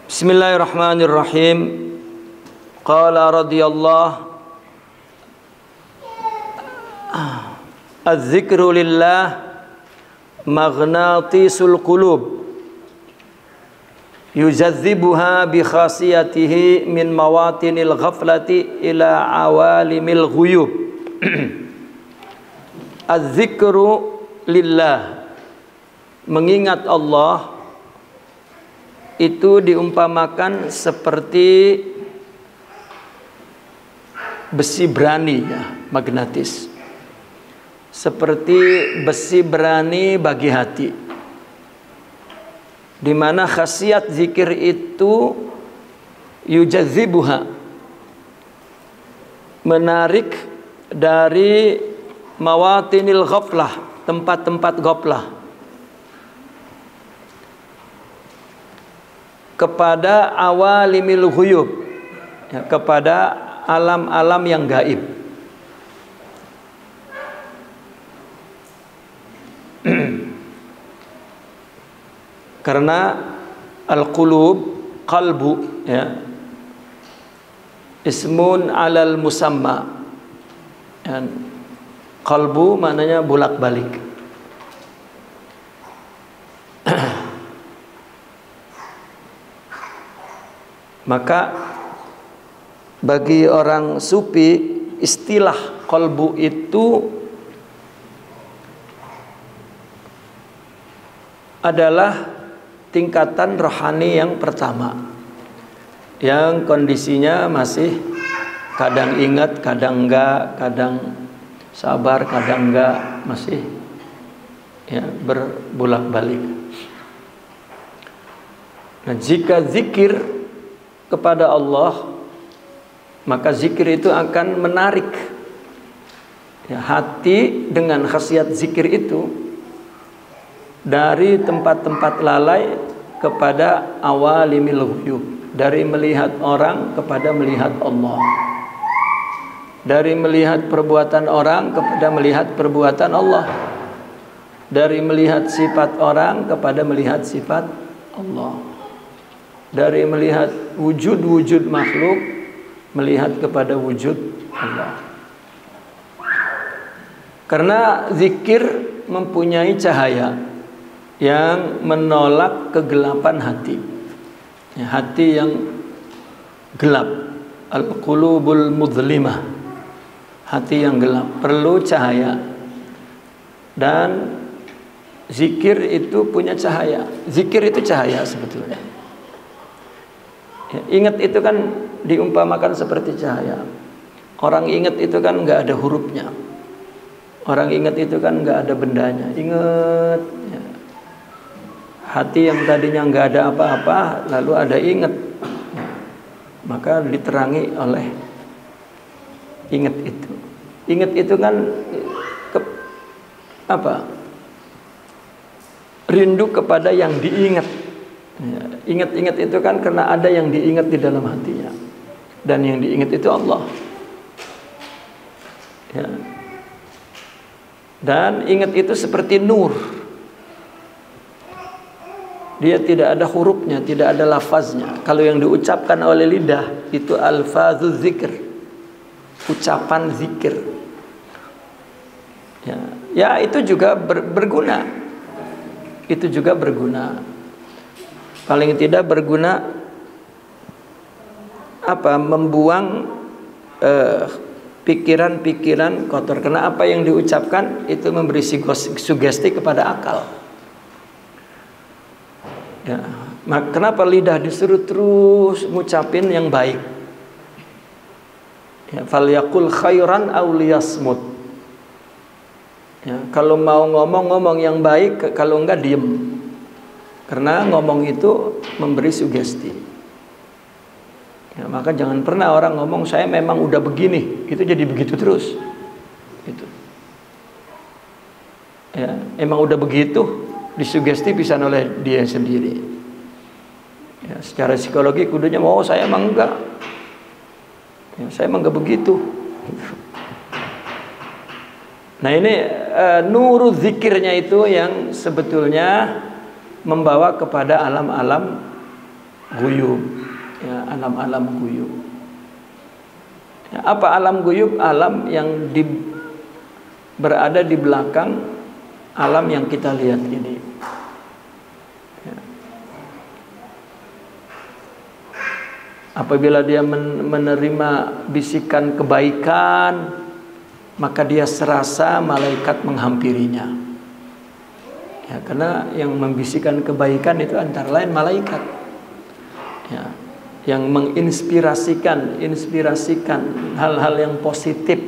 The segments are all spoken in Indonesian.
Bismillahirrahmanirrahim. Qala radhiyallahu Az-zikru lillah maghnatisul qulub yujazzibuha bi khasiyatihi min mawatinil ghaflati ila awalimil ghuyub. Az-zikru lillah, mengingat Allah itu diumpamakan seperti besi berani, ya, magnetis. Seperti besi berani bagi hati, di mana khasiat zikir itu yujazibuha, menarik dari mawatinil ghaflah, tempat-tempat ghaflah, kepada awalimil ghuyub, ya, kepada alam-alam yang gaib. Karena al-qulub, qalbu, ya, ismun alal musamma. Dan qalbu maknanya bolak-balik. Maka bagi orang sufi, istilah qalbu itu adalah tingkatan rohani yang pertama, yang kondisinya masih kadang ingat, kadang enggak, kadang sabar, kadang enggak, masih, ya, berbolak-balik. Nah, jika zikir kepada Allah, maka zikir itu akan menarik, ya, hati dengan khasiat zikir itu dari tempat-tempat lalai kepada awalimil ghuyub, dari melihat orang kepada melihat Allah, dari melihat perbuatan orang kepada melihat perbuatan Allah, dari melihat sifat orang kepada melihat sifat Allah, dari melihat wujud-wujud makhluk melihat kepada wujud Allah. Karena zikir mempunyai cahaya yang menolak kegelapan hati, ya, hati yang gelap, al-qulubul mudhlimah, hati yang gelap perlu cahaya. Dan zikir itu punya cahaya. Zikir itu cahaya sebetulnya, ya, ingat itu kan diumpamakan seperti cahaya. Orang ingat itu kan nggak ada hurufnya, orang ingat itu kan nggak ada bendanya. Ingat, ya. Hati yang tadinya nggak ada apa-apa lalu ada ingat, ya, maka diterangi oleh ingat itu. Ingat itu kan rindu kepada yang diingat, ya. Ingat-ingat itu kan karena ada yang diingat di dalam hatinya, dan yang diingat itu Allah, ya. Dan ingat itu seperti nur. Dia tidak ada hurufnya, tidak ada lafaznya. Kalau yang diucapkan oleh lidah itu alfazuz zikr, ucapan zikir. Ya, ya, itu juga berguna. Itu juga berguna. Paling tidak berguna apa? Membuang pikiran-pikiran kotor. Karena apa yang diucapkan itu memberi sugesti kepada akal. Ya, kenapa lidah disuruh terus ngucapin yang baik? Ya, falyaqul khairan aw liyasmut. Ya, kalau mau ngomong yang baik, kalau enggak diem. Karena ngomong itu memberi sugesti. Ya, maka jangan pernah orang ngomong saya memang udah begini, itu jadi begitu terus. Gitu. Ya, emang udah begitu. Disugesti pisan oleh dia sendiri, ya, secara psikologi kudunya mau saya emang enggak, ya, saya emang enggak begitu. Nah ini nuru zikirnya itu yang sebetulnya membawa kepada alam-alam guyub, ya, alam-alam guyub. Ya, apa alam guyub? Alam yang berada di belakang alam yang kita lihat ini. Ya. Apabila dia menerima bisikan kebaikan, maka dia serasa malaikat menghampirinya. Ya, karena yang membisikkan kebaikan itu antara lain malaikat. Ya, yang menginspirasikan hal-hal yang positif.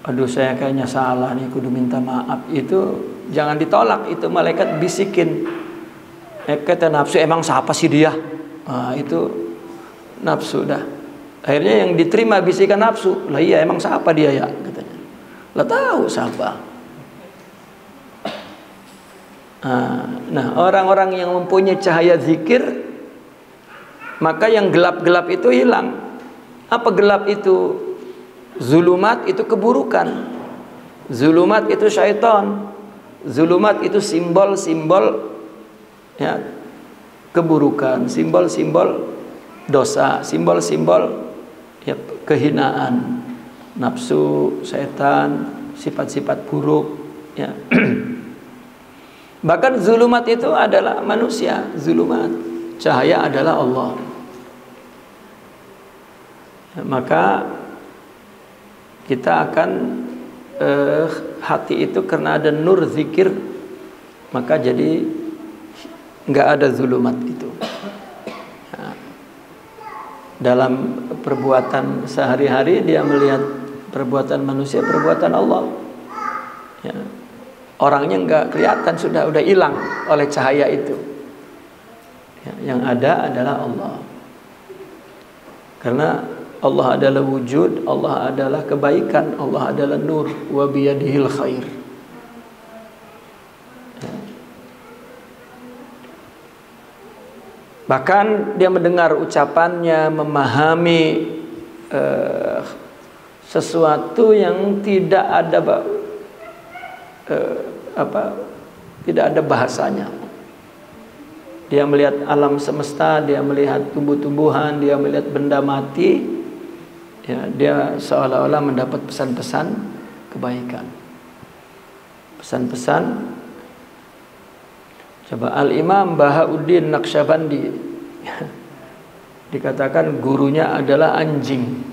Aduh, saya kayaknya salah nih, kudu minta maaf. Itu jangan ditolak, itu malaikat bisikin. Kata nafsu, emang siapa sih dia? Nah, itu nafsu dah. Akhirnya yang diterima bisikan nafsu, lah iya emang siapa dia ya, katanya. Lah tahu siapa. Nah, orang-orang yang mempunyai cahaya zikir, maka yang gelap-gelap itu hilang. Apa gelap itu? Zulumat itu keburukan. Zulumat itu syaitan. Zulumat itu simbol-simbol, ya, keburukan, simbol-simbol dosa, simbol-simbol, ya, kehinaan, nafsu, setan, sifat-sifat buruk, ya. Bahkan zulumat itu adalah manusia, zulumat. Cahaya adalah Allah. Ya, maka kita akan hati itu karena ada nur zikir, maka jadi nggak ada zulumat itu. Ya. Dalam perbuatan sehari-hari dia melihat perbuatan manusia, perbuatan Allah. Ya. Orangnya nggak kelihatan, udah hilang oleh cahaya itu. Ya, yang ada adalah Allah. Karena Allah adalah wujud, Allah adalah kebaikan, Allah adalah nur, wa biyadihil khair. Ya. Bahkan dia mendengar ucapannya, memahami sesuatu yang tidak ada tidak ada bahasanya. Dia melihat alam semesta, dia melihat tumbuh-tumbuhan, dia melihat benda mati. Ya, dia seolah-olah mendapat pesan-pesan kebaikan. Pesan-pesan. Coba Al-Imam Bahauddin Naqsyabandi dikatakan gurunya adalah anjing.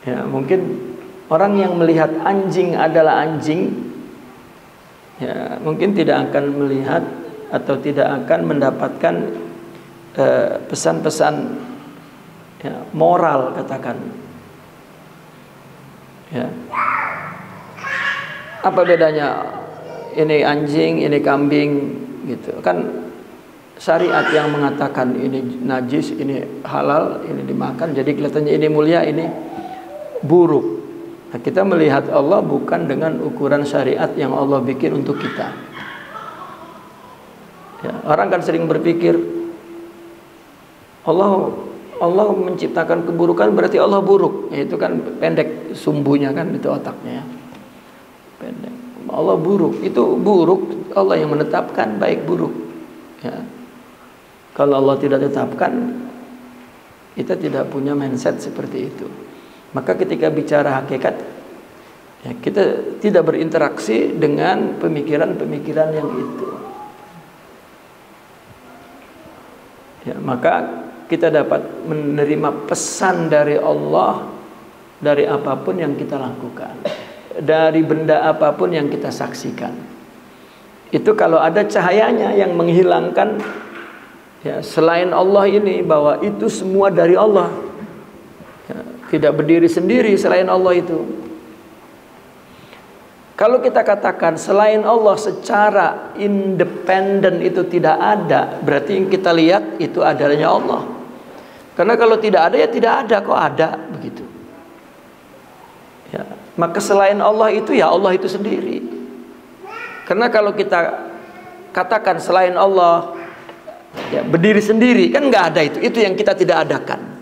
Ya, mungkin orang yang melihat anjing adalah anjing, ya, mungkin tidak akan melihat atau tidak akan mendapatkan pesan-pesan, ya, moral, katakan. Ya. Apa bedanya ini anjing, ini kambing, gitu kan? Syariat yang mengatakan ini najis, ini halal, ini dimakan, jadi kelihatannya ini mulia, ini buruk. Nah, kita melihat Allah bukan dengan ukuran syariat yang Allah bikin untuk kita. Ya, orang kan sering berpikir Allah menciptakan keburukan berarti Allah buruk. Ya, itu kan pendek sumbunya kan, itu otaknya, ya. Pendek. Allah buruk, itu buruk Allah yang menetapkan baik buruk. Ya. Kalau Allah tidak tetapkan, kita tidak punya mindset seperti itu. Maka ketika bicara hakikat, ya, kita tidak berinteraksi dengan pemikiran-pemikiran yang itu. Ya, maka kita dapat menerima pesan dari Allah dari apapun yang kita lakukan, dari benda apapun yang kita saksikan. Itu kalau ada cahayanya yang menghilangkan, ya, selain Allah ini, bahwa itu semua dari Allah. Ya, tidak berdiri sendiri selain Allah itu. Kalau kita katakan selain Allah secara independen itu tidak ada, berarti yang kita lihat itu adanya Allah. Karena kalau tidak ada, ya tidak ada, kok ada, begitu. Ya, maka selain Allah itu, ya Allah itu sendiri. Karena kalau kita katakan selain Allah, ya, berdiri sendiri, kan nggak ada itu. Itu yang kita tidak adakan.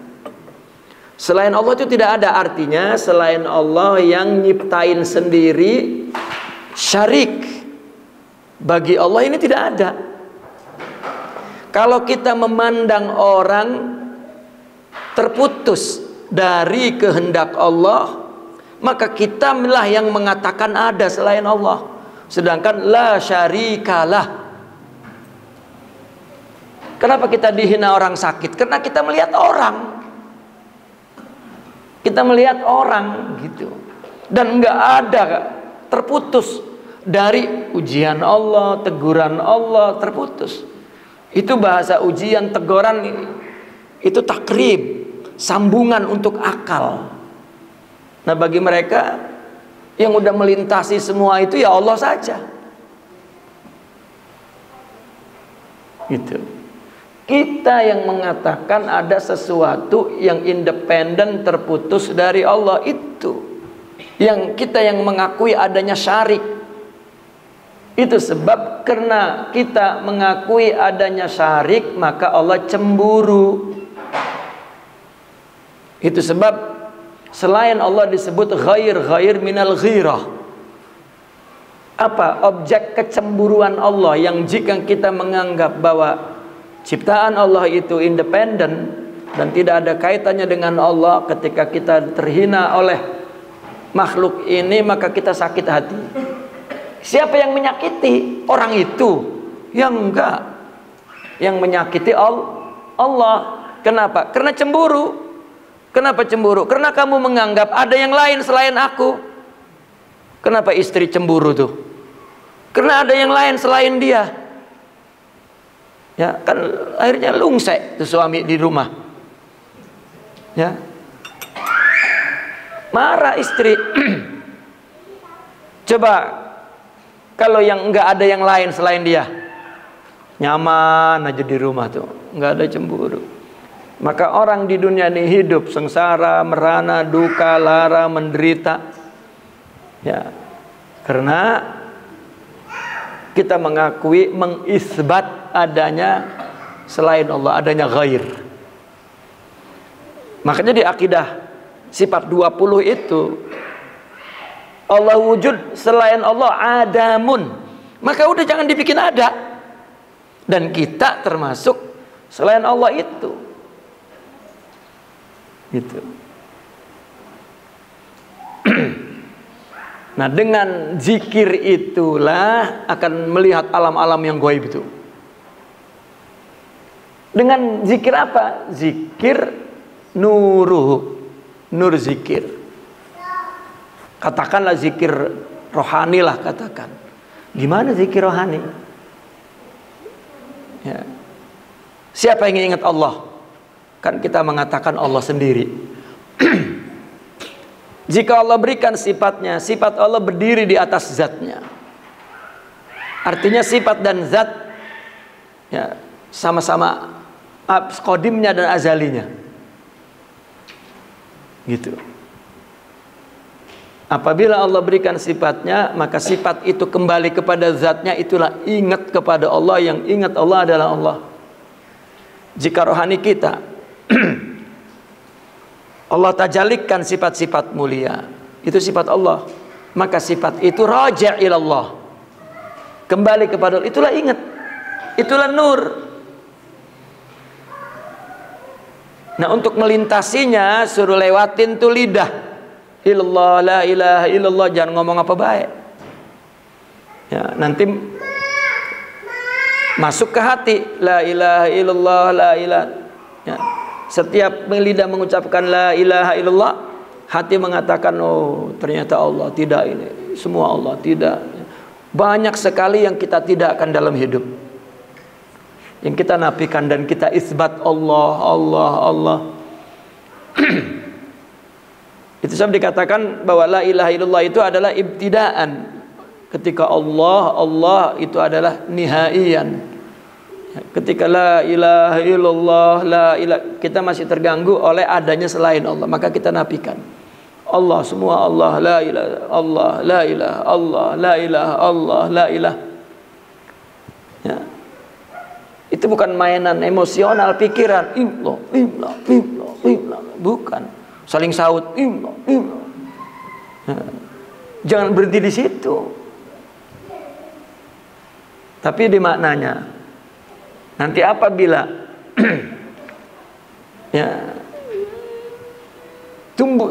Selain Allah itu tidak ada, artinya selain Allah yang nyiptain sendiri, syarik bagi Allah ini tidak ada. Kalau kita memandang orang terputus dari kehendak Allah, maka kita lah yang mengatakan ada selain Allah. Sedangkan la syarikalah. Kenapa kita dihina orang sakit? Karena kita melihat orang. Kita melihat orang gitu. Dan enggak ada, terputus dari ujian Allah, teguran Allah, terputus. Itu bahasa ujian, teguran itu takrib, sambungan untuk akal. Nah, bagi mereka yang udah melintasi semua itu ya Allah saja. Gitu. Kita yang mengatakan ada sesuatu yang independen, terputus dari Allah, itu yang kita yang mengakui adanya syarik. Itu sebab karena kita mengakui adanya syarik, maka Allah cemburu. Itu sebab selain Allah disebut ghair minal ghirah. Apa objek kecemburuan Allah yang jika kita menganggap bahwa ciptaan Allah itu independen dan tidak ada kaitannya dengan Allah, ketika kita terhina oleh makhluk ini maka kita sakit hati. Siapa yang menyakiti? Orang itu. Yang enggak. Yang menyakiti Allah. Kenapa? Karena cemburu. Kenapa cemburu? Karena kamu menganggap ada yang lain selain aku. Kenapa istri cemburu tuh? Karena ada yang lain selain dia. Ya, kan akhirnya lungsek tuh suami di rumah. Ya. Marah istri. Coba kalau yang enggak ada yang lain selain dia, nyaman aja di rumah tuh, enggak ada cemburu. Maka orang di dunia ini hidup sengsara, merana, duka, lara, menderita. Ya. Karena kita mengakui, mengisbat adanya selain Allah, adanya ghair. Makanya di akidah sifat 20 itu Allah wujud, selain Allah adamun. Maka udah jangan dibikin ada. Dan kita termasuk selain Allah itu. Gitu. Nah, dengan zikir itulah akan melihat alam-alam yang gaib itu. Dengan zikir apa? Zikir nuruh, nur zikir. Katakanlah zikir rohani lah, katakan. Gimana zikir rohani? Ya. Siapa yang ingat Allah? Kan kita mengatakan Allah sendiri. Jika Allah berikan sifatnya, sifat Allah berdiri di atas zatnya. Artinya sifat dan zat ya, sama-sama qadimnya dan azalinya. Gitu. Apabila Allah berikan sifatnya, maka sifat itu kembali kepada zatnya. Itulah ingat kepada Allah, yang ingat Allah adalah Allah. Jika rohani kita Allah tajalikan sifat-sifat mulia, itu sifat Allah, maka sifat itu raja' ilallah, kembali kepada Allah. Itulah ingat, itulah nur. Nah, untuk melintasinya suruh lewatin tuh lidah. Illallah, la ilaha illallah, jangan ngomong apa baik. Ya, nanti masuk ke hati, la ilaha illallah, la ilaha. Ya. Setiap lidah mengucapkan la ilaha illallah, hati mengatakan, oh ternyata Allah tidak, ini semua Allah tidak. Banyak sekali yang kita tidak akan dalam hidup, yang kita nafikan dan kita isbat Allah, Allah, Allah. Itu sebab dikatakan bahwa la ilaha illallah itu adalah ibtidaan. Ketika Allah, Allah itu adalah nihaian. Ketika la ilaha illallah, la ilaha, kita masih terganggu oleh adanya selain Allah, maka kita nafikan. Allah semua Allah, la ilaha Allah, la ilaha Allah, la ilaha Allah, la ilaha. Ya. Itu bukan mainan emosional pikiran. Imla, imla, imla, imla. Bukan. Saling saut. Imla, imla. Ya. Jangan berhenti di situ. Tapi di maknanya. Nanti apabila ya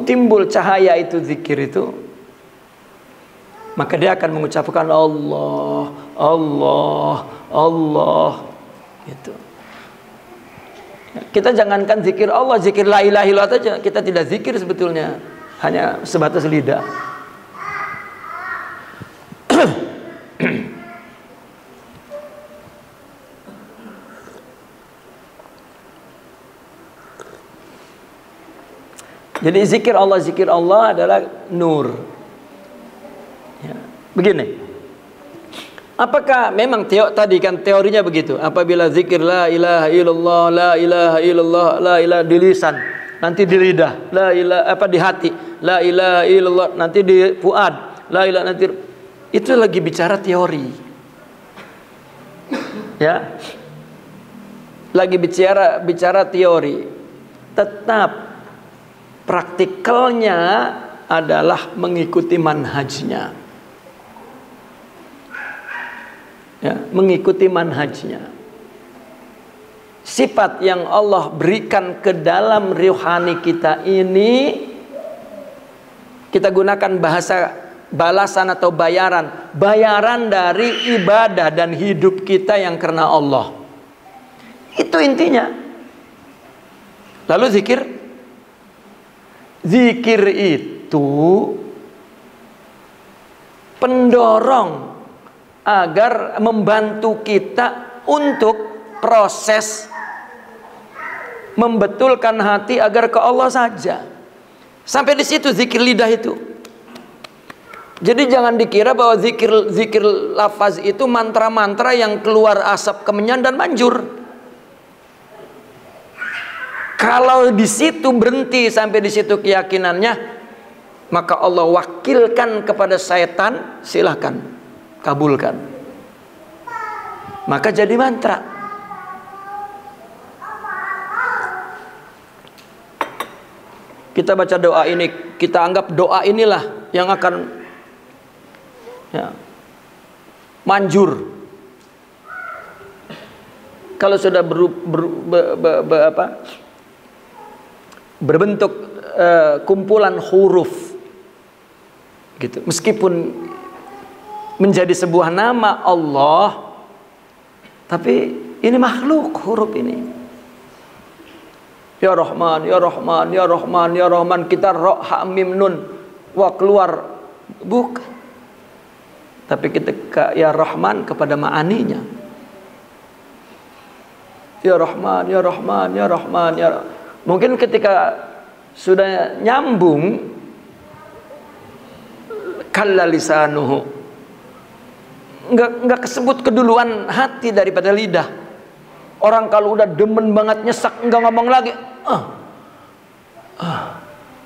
timbul cahaya itu, zikir itu, maka dia akan mengucapkan Allah, Allah, Allah gitu. Kita jangankan zikir Allah, zikir la ilaha illallah saja kita tidak zikir sebetulnya, hanya sebatas lidah. Jadi zikir Allah adalah nur. Ya, begini. Apakah memang tadi kan teorinya begitu? Apabila zikir la ilaha illallah, la ilaha illallah, la ilaha di lisan, nanti di lidah, la ilaha di hati, la ilaha illallah, nanti di fuad, la ilaha nanti itu lagi bicara teori. Ya. Lagi bicara teori. Tetap praktikalnya adalah mengikuti manhajnya. Ya, mengikuti manhajnya. Sifat yang Allah berikan ke dalam rohani kita ini, kita gunakan bahasa balasan atau bayaran dari ibadah dan hidup kita yang karena Allah. Itu intinya. Lalu zikir itu pendorong agar membantu kita untuk proses membetulkan hati agar ke Allah saja. Sampai di situ zikir lidah itu. Jadi jangan dikira bahwa zikir lafaz itu mantra-mantra yang keluar asap kemenyan dan manjur. Kalau di situ berhenti sampai di situ keyakinannya, maka Allah wakilkan kepada setan, silahkan kabulkan. Maka jadi mantra. Kita baca doa ini, kita anggap doa inilah yang akan manjur. Kalau sudah berbentuk kumpulan huruf gitu, meskipun menjadi sebuah nama Allah, tapi ini makhluk huruf ini. Ya Rahman, Ya Rahman, Ya Rahman, Ya Rahman, kita ro ha mim nun, wah keluar bukan. Tapi ketika Ya Rahman kepada ma'aninya. Ya Rahman, Ya Rahman, Ya Rahman, Ya Rahman. Mungkin ketika sudah nyambung kalla lisanuhu, enggak kesebut keduluan hati daripada lidah. Orang kalau udah demen banget nyesak enggak ngomong lagi.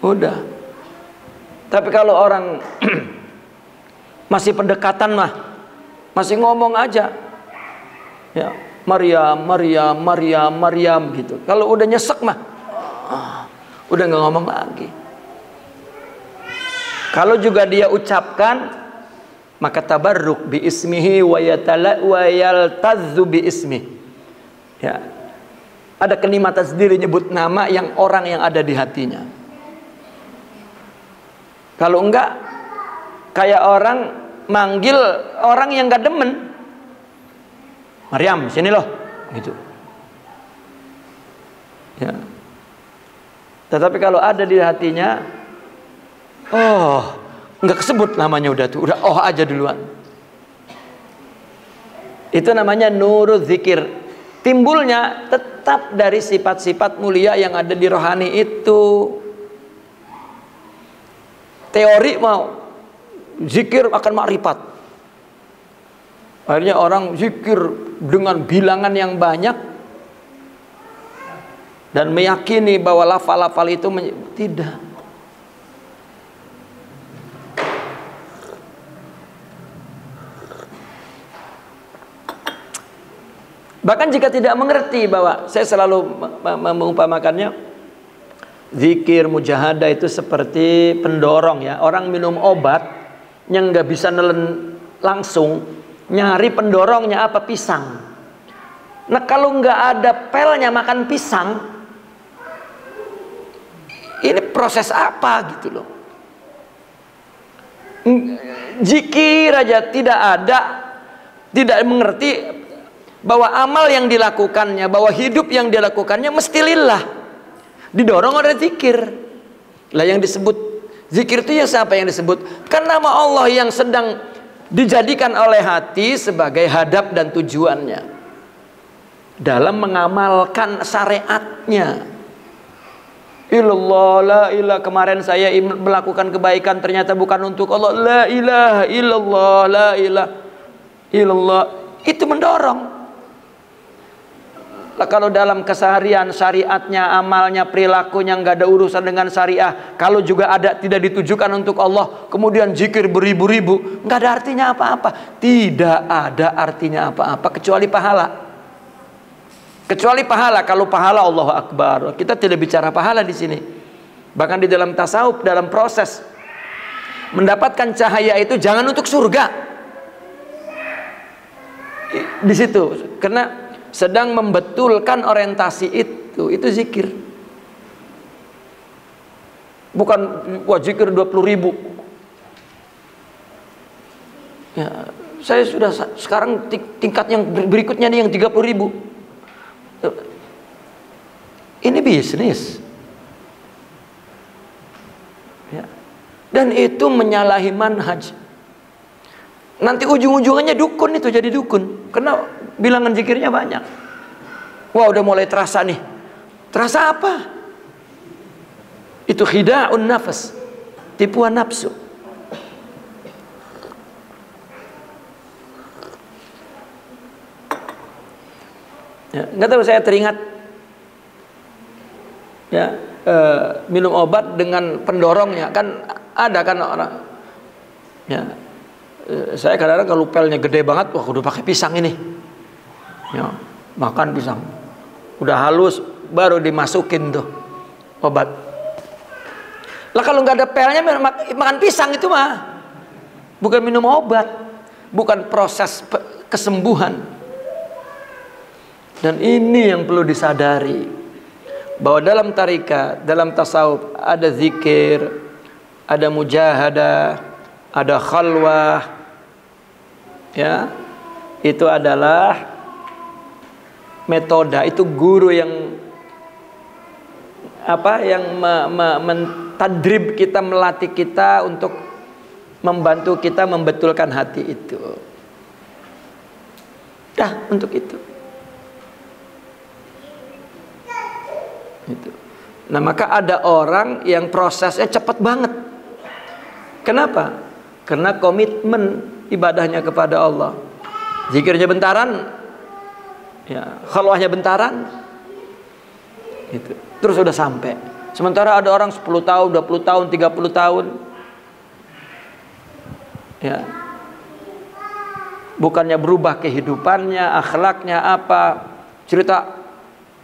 Udah. Tapi kalau orang masih pendekatan mah, masih ngomong aja. Ya, Maryam, Maryam, Maryam, Maryam gitu. Kalau udah nyesek mah udah nggak ngomong lagi. Kalau juga dia ucapkan, maka tabarruk bi ismihi wa yaltazzu bi ismi. Ya. Ada kenikmatan sendiri nyebut nama yang orang yang ada di hatinya. Kalau enggak, kayak orang manggil orang yang nggak demen. Maryam, sini loh, gitu. Ya. Tetapi kalau ada di hatinya, nggak kesebut namanya udah tuh, udah aja duluan. Itu namanya nurul zikir. Timbulnya tetap dari sifat-sifat mulia yang ada di rohani itu. Teori mau zikir akan makrifat. Akhirnya orang zikir dengan bilangan yang banyak dan meyakini bahwa lafal-lafal itu tidak. Bahkan jika tidak mengerti, bahwa saya selalu mengumpamakannya, zikir mujahadah itu seperti pendorong ya. Orang minum obat yang nggak bisa nelen langsung, nyari pendorongnya apa? Pisang. Nah kalau nggak ada pelnya makan pisang, ini proses apa gitu loh. Zikir aja tidak ada, tidak mengerti bahwa amal yang dilakukannya, bahwa hidup yang dilakukannya mesti lillah, didorong oleh zikir. Lah yang disebut zikir itu ya siapa yang disebut? Kan nama Allah yang sedang dijadikan oleh hati sebagai hadap dan tujuannya dalam mengamalkan syariatnya. Illallah, la ilah. Kemarin saya melakukan kebaikan ternyata bukan untuk Allah. La ilaha illallah, la ilah illallah. Itu mendorong. Lah kalau dalam keseharian syariatnya, amalnya, perilakunya nggak ada urusan dengan syariah, kalau juga ada tidak ditujukan untuk Allah, kemudian zikir beribu-ribu, nggak ada artinya apa-apa. Tidak ada artinya apa-apa kecuali pahala. Kecuali pahala. Kalau pahala Allahu Akbar. Kita tidak bicara pahala di sini. Bahkan di dalam tasawuf, dalam proses mendapatkan cahaya itu jangan untuk surga. Di situ karena sedang membetulkan orientasi itu zikir. Bukan wah zikir 20.000. Ya, saya sudah sekarang tingkat yang berikutnya nih yang 30.000. Ini bisnis ya. Dan itu menyalahi manhaj. Nanti ujung-ujungannya dukun, itu jadi dukun karena bilangan zikirnya banyak. Wah udah mulai terasa nih. Terasa apa? Itu khida'un nafas, tipuan nafsu. Ya, nggak tahu, saya teringat ya, minum obat dengan pendorongnya kan ada kan orang ya. Saya kadang-kadang kalau pelnya gede banget, wah udah pakai pisang ini ya, makan pisang udah halus baru dimasukin tuh obat. Lah kalau nggak ada pelnya makan pisang itu mah bukan minum obat, bukan proses kesembuhan. Dan ini yang perlu disadari, bahwa dalam tarikat, dalam tasawuf ada zikir, ada mujahadah, ada khalwah. Ya, itu adalah metode, itu guru yang apa, yang mentadrib kita, melatih kita untuk membantu kita membetulkan hati itu. Dah untuk itu. Itu. Nah maka ada orang yang prosesnya cepat banget. Kenapa? Karena komitmen ibadahnya kepada Allah. Zikirnya bentaran, ya, khalwahnya bentaran, itu. Terus sudah sampai. Sementara ada orang 10 tahun, 20 tahun, 30 tahun, ya, bukannya berubah kehidupannya, akhlaknya apa, cerita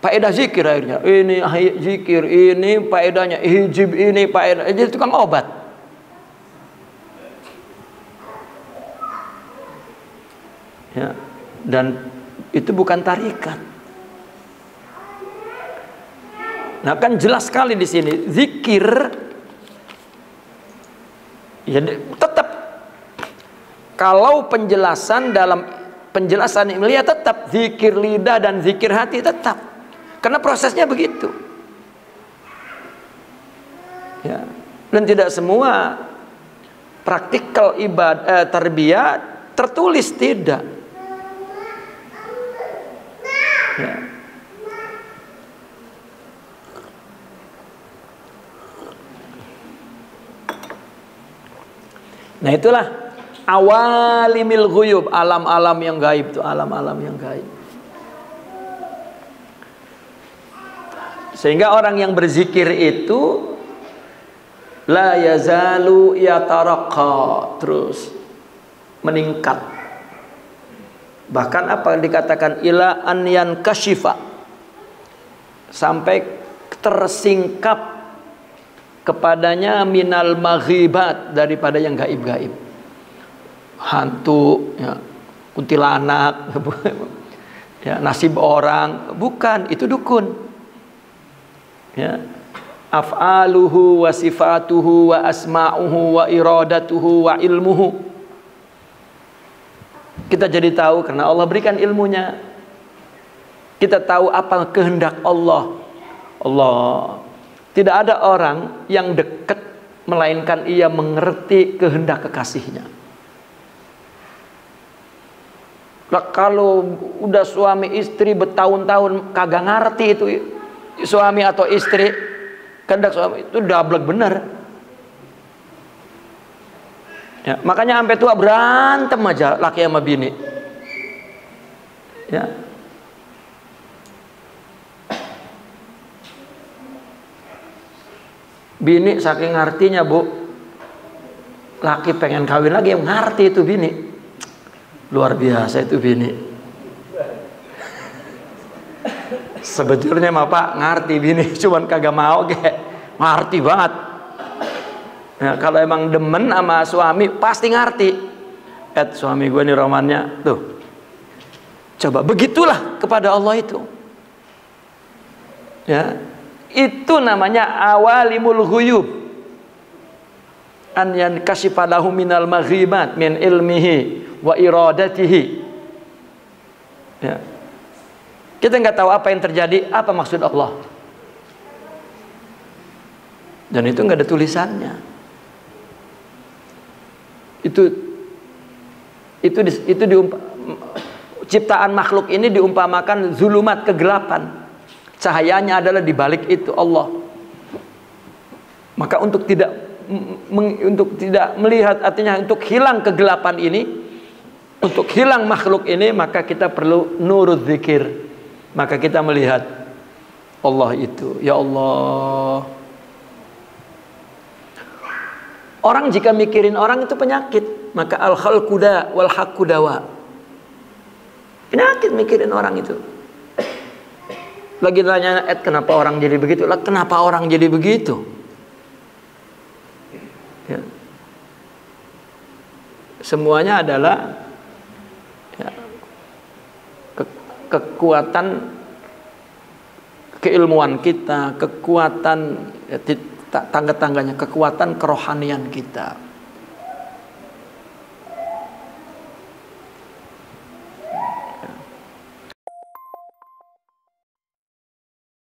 faedah zikir akhirnya. Ini zikir, ini faedahnya, hijib ini faedah. Jadi tukang obat. Ya, dan itu bukan tarikat. Nah, kan jelas sekali di sini zikir ya tetap kalau penjelasan dalam penjelasan ilmiah tetap zikir lidah dan zikir hati tetap. Karena prosesnya begitu. Ya. Dan tidak semua praktikal ibadah tarbiyah tertulis, tidak. Ya. Nah itulah awalimil ghuyub, alam-alam yang gaib itu, alam-alam yang gaib. Sehingga orang yang berzikir itu la yazalu yataraqqa, terus meningkat. Bahkan apa dikatakan ila an yankashifa, sampai tersingkap kepadanya minal maghibat, daripada yang gaib-gaib. Hantu, ya, kuntilanak, ya, nasib orang, bukan, itu dukun. Ya. Af'aluhu wa sifatuhu wa asma'uhu wa iradatuhu wa ilmuhu. Kita jadi tahu karena Allah berikan ilmunya. Kita tahu apa kehendak Allah. Tidak ada orang yang dekat melainkan ia mengerti kehendak kekasihnya. Nah, kalau udah suami istri bertahun-tahun kagak ngerti itu suami atau istri, kehendak suami itu dablek bener. Ya, makanya sampai tua berantem aja laki sama bini. Ya. Bini saking ngartinya, Bu, laki pengen kawin lagi, yang ngerti itu bini. Luar biasa itu bini. Sebetulnya mah Pak ngerti bini, cuman kagak mau kayak ngerti banget. Nah, kalau emang demen sama suami pasti ngerti. Suami gue nih romannya tuh. Coba begitulah kepada Allah itu. Ya, itu namanya awalimul ghuyub. An yankashifa lahu minal maghibat min ilmihi wa iradatihi. Ya. Kita nggak tahu apa yang terjadi, apa maksud Allah. Dan itu nggak ada tulisannya. Ciptaan makhluk ini diumpamakan zulumat, kegelapan. Cahayanya adalah di balik itu Allah. Maka untuk tidak melihat, artinya untuk hilang kegelapan ini, untuk hilang makhluk ini, maka kita perlu nurul zikir. Maka kita melihat Allah itu, ya Allah. Orang jika mikirin orang itu penyakit, maka al-khalqu da wal haqqu dawa. Penyakit mikirin orang itu. Lagi tanya, kenapa orang jadi begitu? Lah, kenapa orang jadi begitu? Ya. Semuanya adalah ya, kekuatan keilmuan kita, kekuatan ya, tangga-tangganya, kekuatan kerohanian kita.